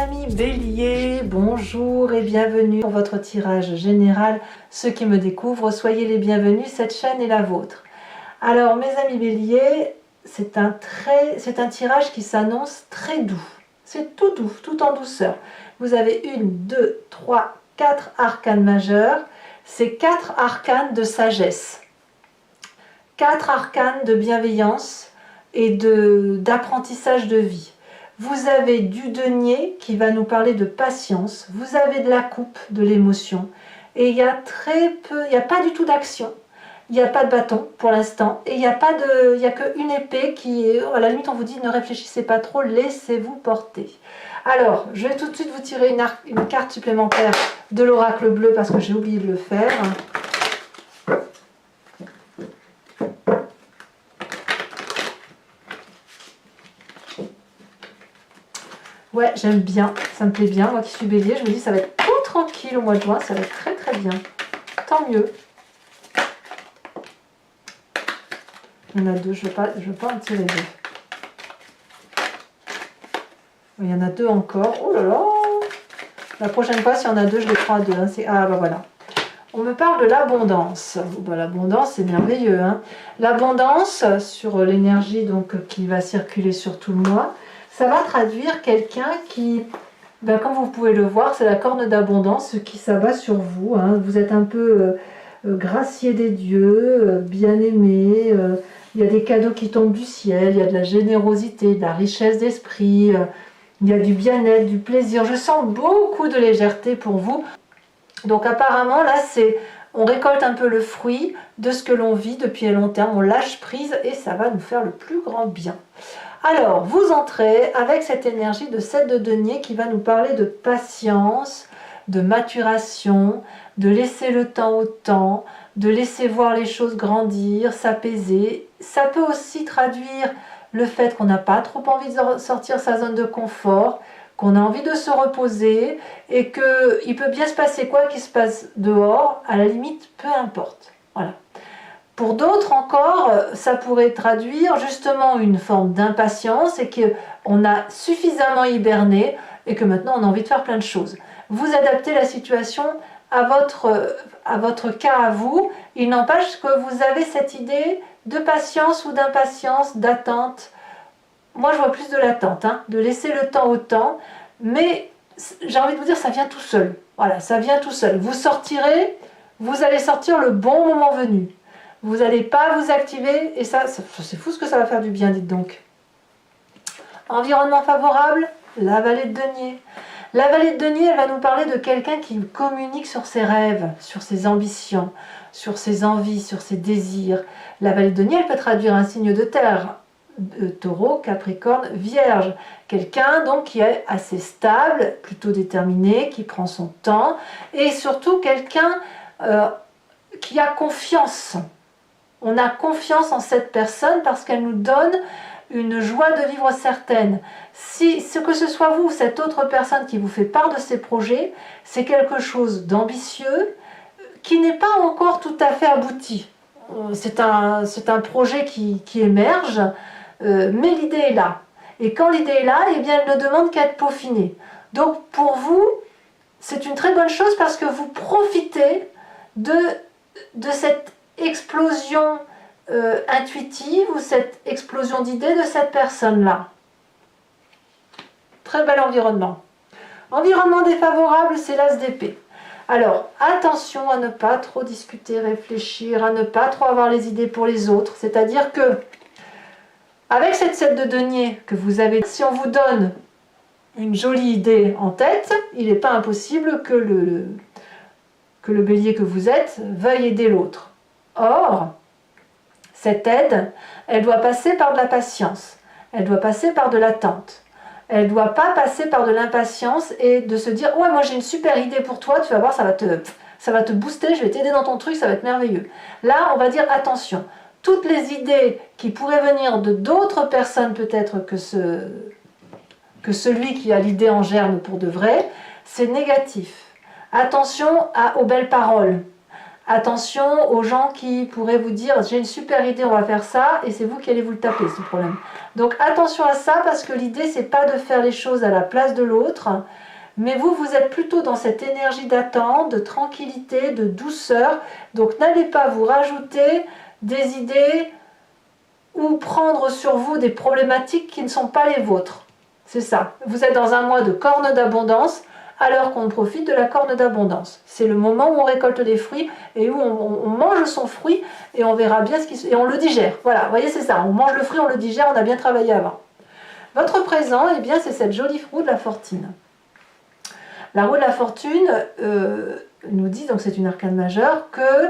amis Bélier, bonjour et bienvenue pour votre tirage général. Ceux qui me découvrent, soyez les bienvenus, cette chaîne est la vôtre. Alors mes amis Bélier, c'est un tirage qui s'annonce très doux. C'est tout doux, tout en douceur. Vous avez 1, 2, 3, 4 arcanes majeurs. C'est 4 arcanes de sagesse. 4 arcanes de bienveillance et d'apprentissage de vie. Vous avez du denier qui va nous parler de patience, vous avez de la coupe, de l'émotion, et il y a très peu, il n'y a pas du tout d'action, il n'y a pas de bâton pour l'instant, et il n'y a qu'une épée qui est, à la limite on vous dit ne réfléchissez pas trop, laissez-vous porter. Alors, je vais tout de suite vous tirer une carte supplémentaire de l'oracle bleu parce que j'ai oublié de le faire. Ouais, j'aime bien, ça me plaît bien. Moi qui suis bélier, je me dis ça va être tout tranquille au mois de juin, ça va être très très bien. Tant mieux. Il y en a deux, je veux pas en tirer deux. Il y en a deux encore. Oh là là! La prochaine fois, s'il y en a deux, je les prends à deux. Hein. Ah bah voilà. On me parle de l'abondance. Bah, l'abondance, c'est merveilleux. Hein. L'abondance, sur l'énergie donc qui va circuler sur tout le mois, ça va traduire quelqu'un qui, ben, comme vous pouvez le voir, c'est la corne d'abondance qui s'abat sur vous. Hein. Vous êtes un peu gracié des dieux, bien aimé. Il y a des cadeaux qui tombent du ciel, il y a de la générosité, de la richesse d'esprit, il y a du bien-être, du plaisir. Je sens beaucoup de légèreté pour vous. Donc apparemment, là, on récolte un peu le fruit de ce que l'on vit depuis long terme. On lâche prise et ça va nous faire le plus grand bien. Alors, vous entrez avec cette énergie de 7 de denier qui va nous parler de patience, de maturation, de laisser le temps au temps, de laisser voir les choses grandir, s'apaiser. Ça peut aussi traduire le fait qu'on n'a pas trop envie de sortir sa zone de confort, qu'on a envie de se reposer et qu'il peut bien se passer quoi qu'il se passe dehors, à la limite, peu importe. Voilà. Pour d'autres encore, ça pourrait traduire justement une forme d'impatience et qu'on a suffisamment hiberné et que maintenant on a envie de faire plein de choses. Vous adaptez la situation à votre cas à vous. Il n'empêche que vous avez cette idée de patience ou d'impatience, d'attente. Moi je vois plus de l'attente, hein, de laisser le temps au temps, mais j'ai envie de vous dire ça vient tout seul. Voilà, ça vient tout seul. Vous sortirez, vous allez sortir le bon moment venu. Vous n'allez pas vous activer et ça c'est fou ce que ça va faire du bien, dites donc. Environnement favorable, la vallée de denier. La vallée de denier, elle va nous parler de quelqu'un qui communique sur ses rêves, sur ses ambitions, sur ses envies, sur ses désirs. La vallée de denier, elle peut traduire un signe de terre, taureau, capricorne, vierge. Quelqu'un donc qui est assez stable, plutôt déterminé, qui prend son temps et surtout quelqu'un qui a confiance. On a confiance en cette personne parce qu'elle nous donne une joie de vivre certaine. Si ce que ce soit vous ou cette autre personne qui vous fait part de ses projets, c'est quelque chose d'ambitieux qui n'est pas encore tout à fait abouti. C'est un projet qui émerge, mais l'idée est là. Et quand l'idée est là, eh bien, elle ne demande qu'à être peaufinée. Donc pour vous, c'est une très bonne chose parce que vous profitez de cette explosion intuitive ou cette explosion d'idées de cette personne-là. Très bel environnement. Environnement défavorable, c'est l'as d'épée. Alors, attention à ne pas trop discuter, réfléchir, à ne pas trop avoir les idées pour les autres. C'est-à-dire que, avec cette 7 de denier que vous avez, si on vous donne une jolie idée en tête, il n'est pas impossible que le bélier que vous êtes veuille aider l'autre. Or, cette aide, elle doit passer par de la patience, elle doit passer par de l'attente. Elle ne doit pas passer par de l'impatience et de se dire « Ouais, moi j'ai une super idée pour toi, tu vas voir, ça va te booster, je vais t'aider dans ton truc, ça va être merveilleux. » Là, on va dire « Attention, toutes les idées qui pourraient venir de d'autres personnes peut-être que celui qui a l'idée en germe pour de vrai, c'est négatif. Attention aux belles paroles. Attention aux gens qui pourraient vous dire j'ai une super idée, on va faire ça, et c'est vous qui allez vous le taper, ce problème. Donc attention à ça, parce que l'idée c'est pas de faire les choses à la place de l'autre, mais vous êtes plutôt dans cette énergie d'attente, de tranquillité, de douceur. Donc n'allez pas vous rajouter des idées ou prendre sur vous des problématiques qui ne sont pas les vôtres. C'est ça. Vous êtes dans un mois de corne d'abondance, alors qu'on profite de la corne d'abondance. C'est le moment où on récolte les fruits et où on mange son fruit et on verra bien ce qui et on le digère. Voilà, vous voyez, c'est ça. On mange le fruit, on le digère, on a bien travaillé avant. Votre présent, eh bien, c'est cette jolie roue de la fortune. La roue de la fortune nous dit, donc c'est une arcane majeure, que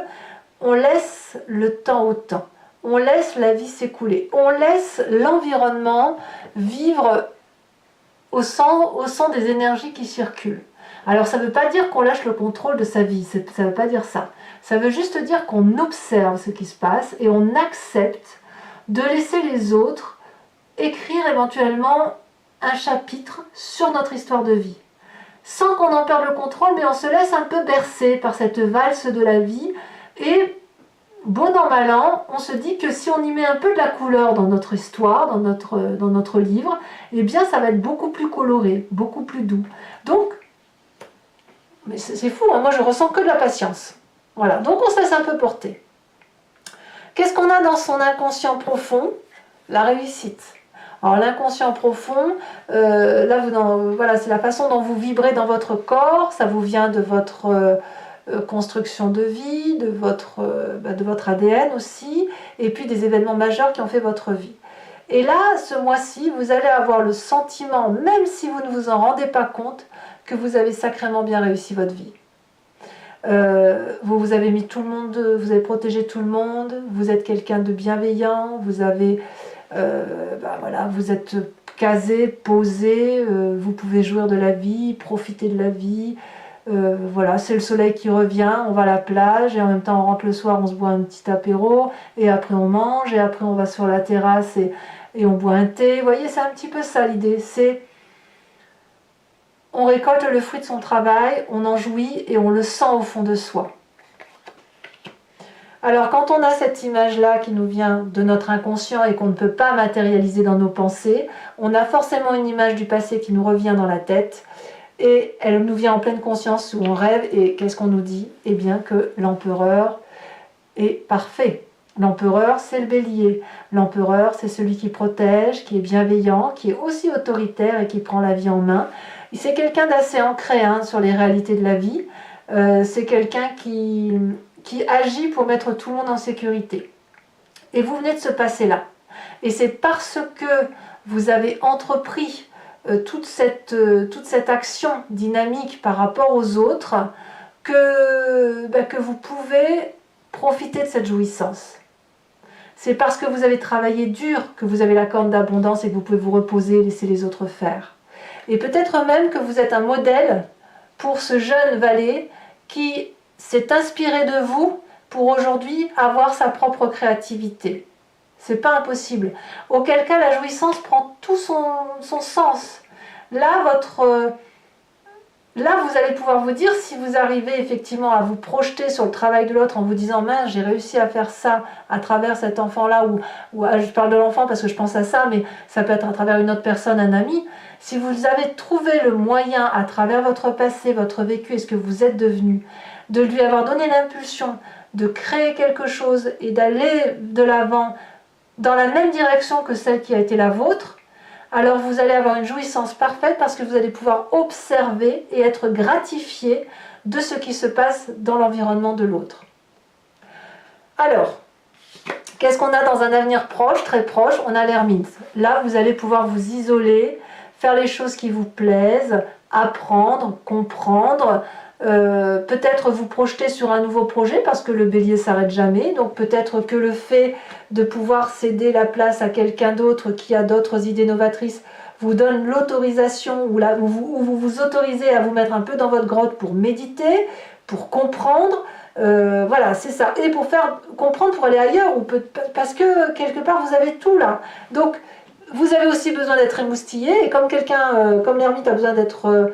on laisse le temps au temps. On laisse la vie s'écouler. On laisse l'environnement vivre au sang des énergies qui circulent. Alors ça ne veut pas dire qu'on lâche le contrôle de sa vie, ça ne veut pas dire ça. Ça veut juste dire qu'on observe ce qui se passe et on accepte de laisser les autres écrire éventuellement un chapitre sur notre histoire de vie. Sans qu'on en perde le contrôle, mais on se laisse un peu bercer par cette valse de la vie et bon an mal an, on se dit que si on y met un peu de la couleur dans notre histoire, dans notre livre, eh bien ça va être beaucoup plus coloré, beaucoup plus doux. Donc, mais c'est fou, hein, moi je ressens que de la patience. Voilà, donc on se laisse un peu porter. Qu'est-ce qu'on a dans son inconscient profond? La réussite. Alors l'inconscient profond, là voilà, c'est la façon dont vous vibrez dans votre corps, ça vous vient de votre construction de vie, de votre ADN aussi, et puis des événements majeurs qui ont fait votre vie. Et là, ce mois-ci, vous allez avoir le sentiment, même si vous ne vous en rendez pas compte, que vous avez sacrément bien réussi votre vie. Vous avez mis tout le monde, vous avez protégé tout le monde, vous êtes quelqu'un de bienveillant, vous avez, voilà, vous êtes casé, posé, vous pouvez jouir de la vie, profiter de la vie. Voilà, c'est le soleil qui revient, on va à la plage et en même temps on rentre le soir, on se boit un petit apéro et après on mange et après on va sur la terrasse et on boit un thé. Vous voyez, c'est un petit peu ça l'idée, c'est on récolte le fruit de son travail, on en jouit et on le sent au fond de soi. Alors quand on a cette image-là qui nous vient de notre inconscient et qu'on ne peut pas matérialiser dans nos pensées, on a forcément une image du passé qui nous revient dans la tête. Et elle nous vient en pleine conscience où on rêve, et qu'est-ce qu'on nous dit? Eh bien que l'empereur est parfait. L'empereur, c'est le bélier. L'empereur, c'est celui qui protège, qui est bienveillant, qui est aussi autoritaire et qui prend la vie en main. C'est quelqu'un d'assez ancré sur les réalités de la vie. C'est quelqu'un qui agit pour mettre tout le monde en sécurité. Et vous venez de se passer là. Et c'est parce que vous avez entrepris toute cette action dynamique par rapport aux autres que vous pouvez profiter de cette jouissance. C'est parce que vous avez travaillé dur que vous avez la corne d'abondance et que vous pouvez vous reposer et laisser les autres faire. Et peut-être même que vous êtes un modèle pour ce jeune valet qui s'est inspiré de vous pour aujourd'hui avoir sa propre créativité. C'est pas impossible. Auquel cas, la jouissance prend tout son sens. Là, vous allez pouvoir vous dire, si vous arrivez effectivement à vous projeter sur le travail de l'autre en vous disant « mince, j'ai réussi à faire ça à travers cet enfant-là » ou je parle de l'enfant parce que je pense à ça, mais ça peut être à travers une autre personne, un ami. Si vous avez trouvé le moyen à travers votre passé, votre vécu et ce que vous êtes devenu, de lui avoir donné l'impulsion de créer quelque chose et d'aller de l'avant dans la même direction que celle qui a été la vôtre, alors vous allez avoir une jouissance parfaite parce que vous allez pouvoir observer et être gratifié de ce qui se passe dans l'environnement de l'autre. Alors, qu'est-ce qu'on a dans un avenir proche, très proche? On a l'ermite. Là, vous allez pouvoir vous isoler, faire les choses qui vous plaisent, apprendre, comprendre, peut-être vous projeter sur un nouveau projet parce que le bélier s'arrête jamais, donc peut-être que le fait de pouvoir céder la place à quelqu'un d'autre qui a d'autres idées novatrices vous donne l'autorisation ou vous vous autorisez à vous mettre un peu dans votre grotte pour méditer, pour comprendre, voilà, c'est ça, et pour faire comprendre, pour aller ailleurs, parce que quelque part vous avez tout là, donc vous avez aussi besoin d'être émoustillé, et comme l'ermite a besoin d'être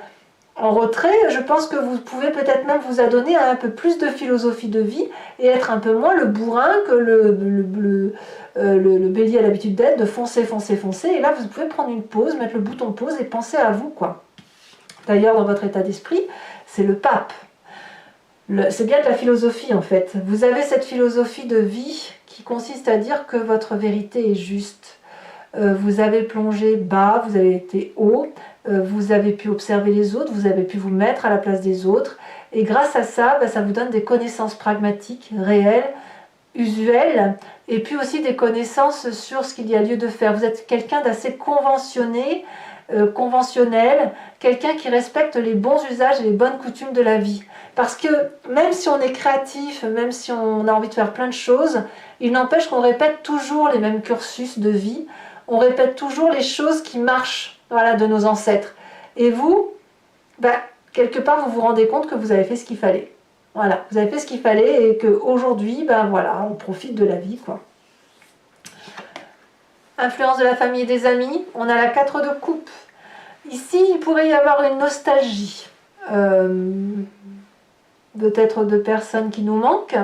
en retrait, je pense que vous pouvez peut-être même vous adonner à un peu plus de philosophie de vie et être un peu moins le bourrin que le bélier a l'habitude d'être, de foncer, foncer, foncer. Et là, vous pouvez prendre une pause, mettre le bouton pause et penser à vous, quoi. D'ailleurs, dans votre état d'esprit, c'est le pape. C'est bien de la philosophie, en fait. Vous avez cette philosophie de vie qui consiste à dire que votre vérité est juste. Vous avez plongé bas, vous avez été haut, vous avez pu observer les autres, vous avez pu vous mettre à la place des autres, et grâce à ça, ça vous donne des connaissances pragmatiques, réelles, usuelles, et puis aussi des connaissances sur ce qu'il y a lieu de faire. Vous êtes quelqu'un d'assez conventionnel, quelqu'un qui respecte les bons usages et les bonnes coutumes de la vie. Parce que même si on est créatif, même si on a envie de faire plein de choses, il n'empêche qu'on répète toujours les mêmes cursus de vie, on répète toujours les choses qui marchent, voilà, de nos ancêtres. Et vous, quelque part, vous vous rendez compte que vous avez fait ce qu'il fallait. Voilà, vous avez fait ce qu'il fallait et qu'aujourd'hui, voilà, on profite de la vie, quoi. Influence de la famille et des amis, on a la 4 de coupe. Ici, il pourrait y avoir une nostalgie. Peut-être de personnes qui nous manquent,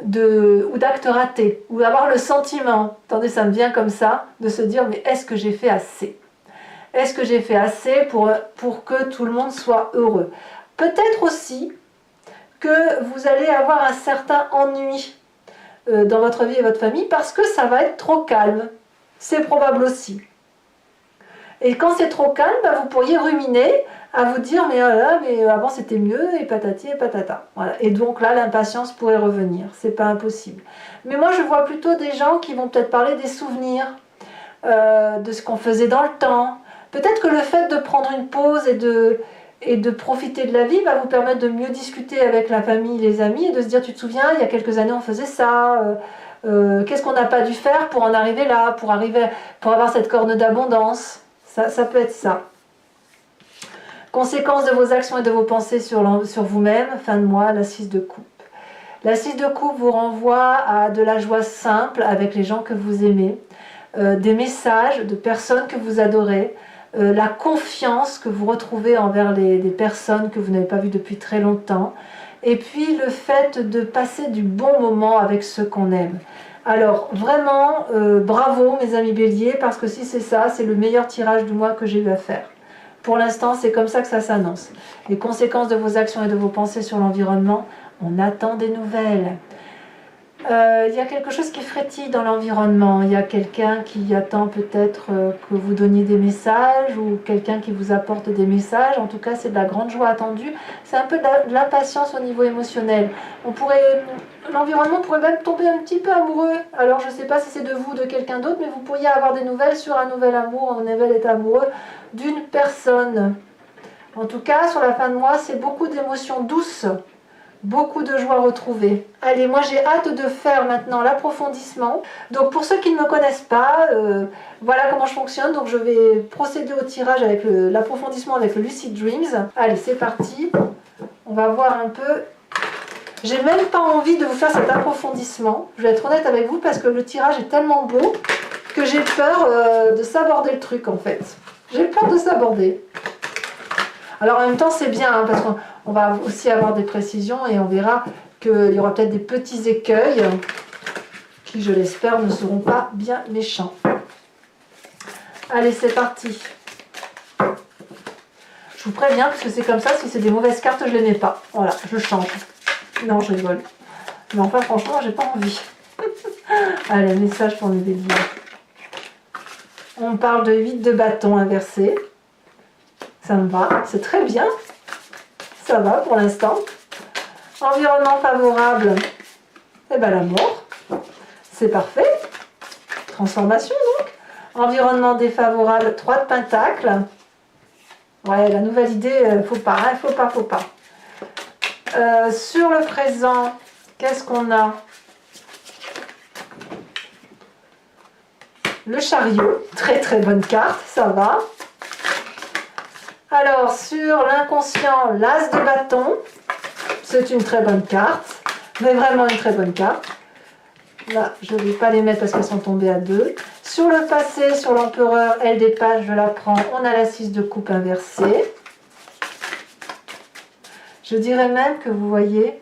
ou d'actes ratés, ou avoir le sentiment, attendez, ça me vient comme ça, de se dire, mais est-ce que j'ai fait assez? Est-ce que j'ai fait assez pour que tout le monde soit heureux? Peut-être aussi que vous allez avoir un certain ennui dans votre vie et votre famille parce que ça va être trop calme. C'est probable aussi. Et quand c'est trop calme, vous pourriez ruminer à vous dire mais avant c'était mieux et patati et patata. Voilà. Et donc là l'impatience pourrait revenir, c'est pas impossible. Mais moi je vois plutôt des gens qui vont peut-être parler des souvenirs, de ce qu'on faisait dans le temps. Peut-être que le fait de prendre une pause et de profiter de la vie va vous permettre de mieux discuter avec la famille, les amis et de se dire tu te souviens il y a quelques années on faisait ça, qu'est-ce qu'on n'a pas dû faire pour en arriver là, pour avoir cette corne d'abondance. Ça peut être ça. Conséquences de vos actions et de vos pensées sur vous-même, fin de mois, la 6 de coupe. La 6 de coupe vous renvoie à de la joie simple avec les gens que vous aimez, des messages de personnes que vous adorez, la confiance que vous retrouvez envers des personnes que vous n'avez pas vues depuis très longtemps, et puis le fait de passer du bon moment avec ceux qu'on aime. Alors vraiment, bravo mes amis béliers, parce que si c'est ça, c'est le meilleur tirage du mois que j'ai eu à faire. Pour l'instant, c'est comme ça que ça s'annonce. Les conséquences de vos actions et de vos pensées sur l'environnement, on attend des nouvelles. Il y a quelque chose qui frétille dans l'environnement. Il y a quelqu'un qui attend peut-être que vous donniez des messages ou quelqu'un qui vous apporte des messages. En tout cas, c'est de la grande joie attendue. C'est un peu de l'impatience au niveau émotionnel. L'environnement pourrait même tomber un petit peu amoureux. Alors, je ne sais pas si c'est de vous ou de quelqu'un d'autre, mais vous pourriez avoir des nouvelles sur un nouvel amour, un nouvel état amoureux d'une personne. En tout cas, sur la fin de mois, c'est beaucoup d'émotions douces. Beaucoup de joie retrouvée. Allez, moi j'ai hâte de faire maintenant l'approfondissement. Donc pour ceux qui ne me connaissent pas, voilà comment je fonctionne. Donc je vais procéder au tirage avec l'approfondissement avec le Lucid Dreams. Allez, c'est parti. On va voir un peu. J'ai même pas envie de vous faire cet approfondissement. Je vais être honnête avec vous parce que le tirage est tellement beau que j'ai peur de saborder le truc en fait. J'ai peur de saborder. Alors en même temps c'est bien parce qu'on va aussi avoir des précisions et on verra qu'il y aura peut-être des petits écueils qui je l'espère ne seront pas bien méchants. Allez c'est parti. Je vous préviens parce que c'est comme ça, si c'est des mauvaises cartes je ne les mets pas. Voilà, je change. Non je rigole. Mais enfin franchement j'ai pas envie. Allez, message pour mes béliers. On parle de 8 de bâton inversé. Ça me va, c'est très bien. Ça va pour l'instant. Environnement favorable. Eh bien la mort. C'est parfait. Transformation donc. Environnement défavorable, 3 de pentacles. Ouais, la nouvelle idée, faut pas, hein, faut pas. Sur le présent, qu'est-ce qu'on a? Le chariot, très très bonne carte, ça va. Alors, sur l'inconscient, l'as de bâton, c'est une très bonne carte, mais vraiment une très bonne carte. Là, je ne vais pas les mettre parce qu'elles sont tombées à 2. Sur le passé, sur l'empereur, elle des pages, je la prends, on a la 6 de coupe inversée. Je dirais même que vous voyez,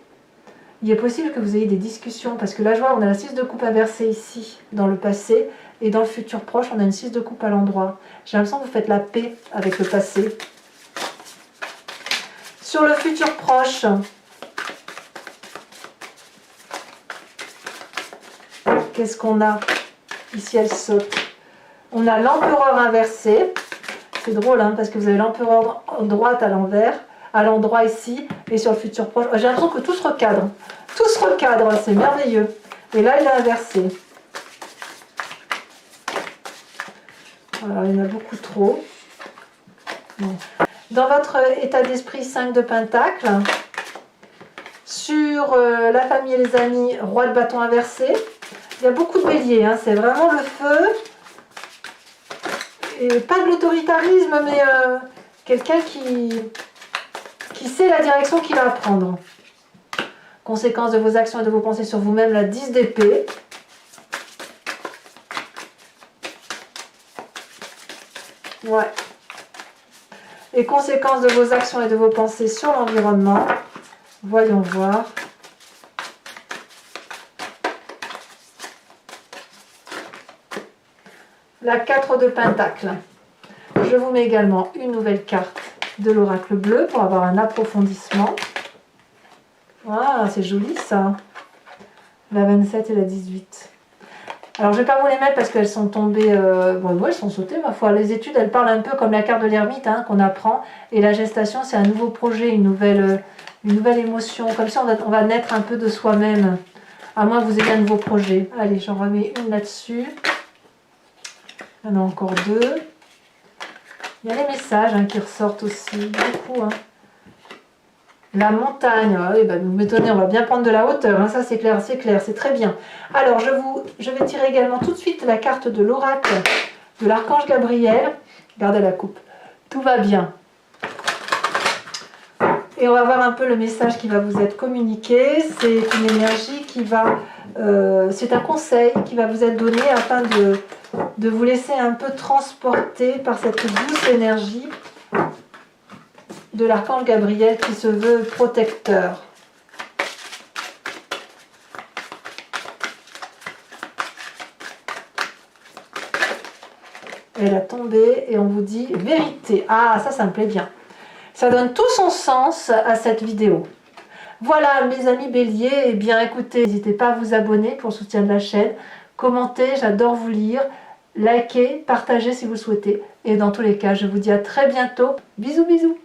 il est possible que vous ayez des discussions, parce que là je vois, on a la 6 de coupe inversée ici, dans le passé, et dans le futur proche, on a une 6 de coupe à l'endroit. J'ai l'impression que vous faites la paix avec le passé. Sur le futur proche, qu'est-ce qu'on a? Ici, elle saute. On a l'empereur inversé. C'est drôle, hein, parce que vous avez l'empereur en droite à l'envers, à l'endroit ici, et sur le futur proche. J'ai l'impression que tout se recadre. Tout se recadre, c'est merveilleux. Et là, il est inversé. Alors, il y en a beaucoup trop. Bon. Dans votre état d'esprit, 5 de Pentacle. Sur la famille et les amis, roi de bâton inversé. Il y a beaucoup de béliers, hein, c'est vraiment le feu. Et pas de l'autoritarisme, mais quelqu'un qui sait la direction qu'il va prendre. Conséquence de vos actions et de vos pensées sur vous-même, la 10 d'épée. Ouais. Et conséquence de vos actions et de vos pensées sur l'environnement. Voyons voir. La 4 de Pentacle. Je vous mets également une nouvelle carte de l'oracle bleu pour avoir un approfondissement. Ah, c'est joli ça. La 27 et la 18. Alors je ne vais pas vous les mettre parce qu'elles sont tombées, bon, elles sont sautées ma foi. Les études, elles parlent un peu comme la carte de l'ermite, hein, qu'on apprend. Et la gestation, c'est un nouveau projet, une nouvelle émotion. Comme ça, on va naître un peu de soi-même. À moins que vous ayez un nouveau projet. Allez, j'en remets une là-dessus. Il y en a encore 2. Il y a les messages, hein, qui ressortent aussi. Beaucoup. Hein. La montagne, oui, bah, vous m'étonnez, on va bien prendre de la hauteur, hein, ça c'est clair, c'est très bien. Alors je vais tirer également tout de suite la carte de l'oracle de l'archange Gabriel. Regardez la coupe, tout va bien. Et on va voir un peu le message qui va vous être communiqué. C'est une énergie qui va, c'est un conseil qui va vous être donné afin de vous laisser un peu transporter par cette douce énergie de l'archange Gabriel qui se veut protecteur. Elle a tombé et on vous dit vérité. Ah, ça me plaît bien. Ça donne tout son sens à cette vidéo. Voilà mes amis béliers, et bien écoutez, n'hésitez pas à vous abonner pour le soutien de la chaîne, commentez, j'adore vous lire, likez, partagez si vous le souhaitez. Et dans tous les cas, je vous dis à très bientôt. Bisous bisous.